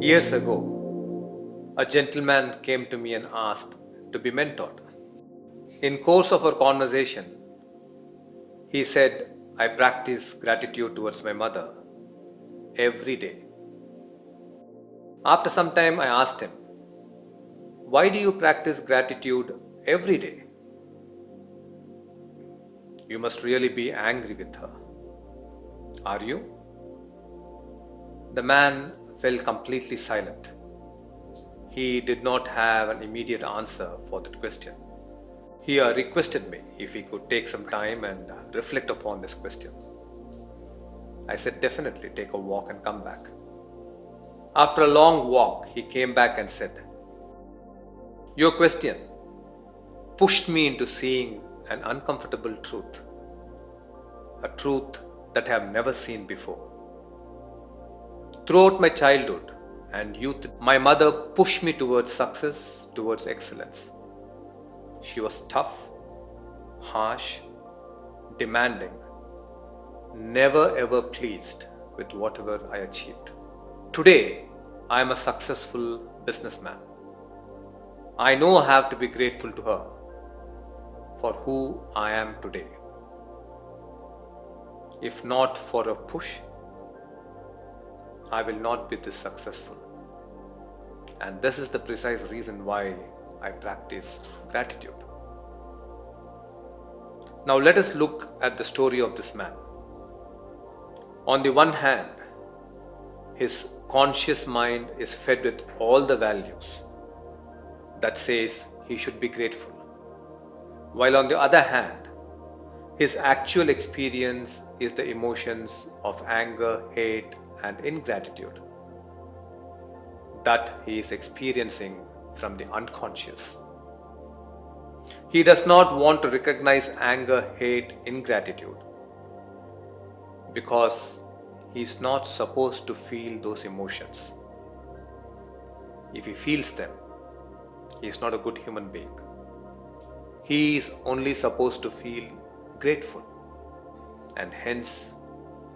Years ago, a gentleman came to me and asked to be mentored. In course of our conversation, he said, I practice gratitude towards my mother every day. After some time, I asked him, why do you practice gratitude every day? You must really be angry with her. Are you? The man fell completely silent. He did not have an immediate answer for that question. He requested me if he could take some time and reflect upon this question. I said, definitely take a walk and come back. After a long walk, he came back and said, your question pushed me into seeing an uncomfortable truth, a truth that I have never seen before. Throughout my childhood and youth, my mother pushed me towards success, towards excellence. She was tough, harsh, demanding, never ever pleased with whatever I achieved. Today, I am a successful businessman. I know I have to be grateful to her for who I am today. If not for a push, I will not be this successful. And this is the precise reason why I practice gratitude. Now let us look at the story of this man. On the one hand, his conscious mind is fed with all the values that says he should be grateful. While on the other hand, his actual experience is the emotions of anger, hate, and ingratitude that he is experiencing from the unconscious. He does not want to recognize anger, hate, ingratitude because he is not supposed to feel those emotions. If he feels them, he is not a good human being. He is only supposed to feel grateful, and hence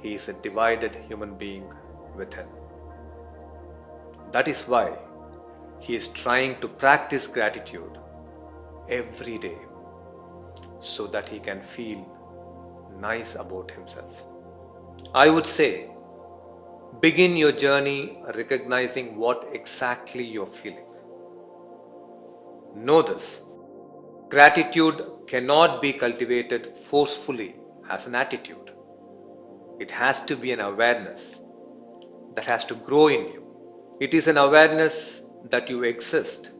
he is a divided human being within. That is why he is trying to practice gratitude every day so that he can feel nice about himself. I would say, begin your journey recognizing what exactly you're feeling. Know this: gratitude cannot be cultivated forcefully as an attitude. It has to be an awareness that has to grow in you. It is an awareness that you exist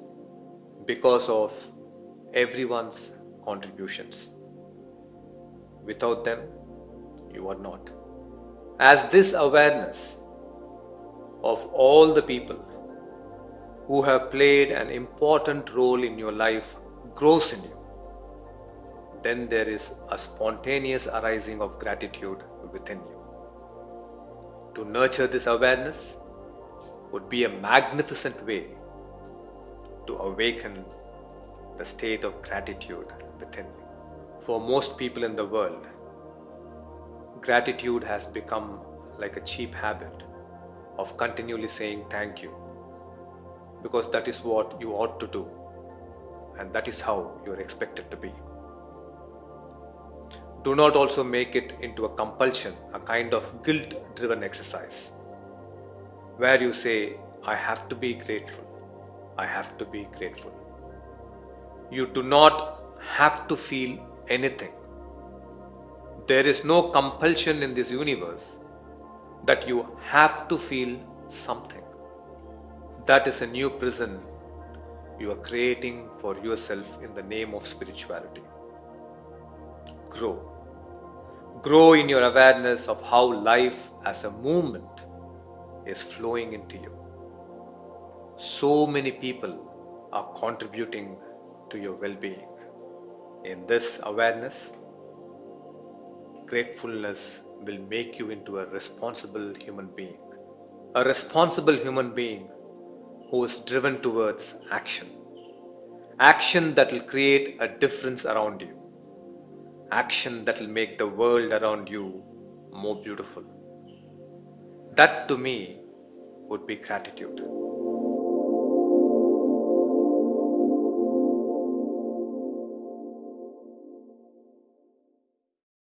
because of everyone's contributions. Without them, you are not. As this awareness of all the people who have played an important role in your life grows in you, then there is a spontaneous arising of gratitude within you. To nurture this awareness would be a magnificent way to awaken the state of gratitude within you. For most people in the world, gratitude has become like a cheap habit of continually saying thank you, because that is what you ought to do and that is how you are expected to be. Do not also make it into a compulsion, a kind of guilt-driven exercise, where you say, I have to be grateful, I have to be grateful. You do not have to feel anything. There is no compulsion in this universe that you have to feel something. That is a new prison you are creating for yourself in the name of spirituality. Grow. Grow in your awareness of how life as a movement is flowing into you. So many people are contributing to your well-being. In this awareness, gratefulness will make you into a responsible human being. A responsible human being who is driven towards action. Action that will create a difference around you. Action that will make the world around you more beautiful. That to me would be gratitude.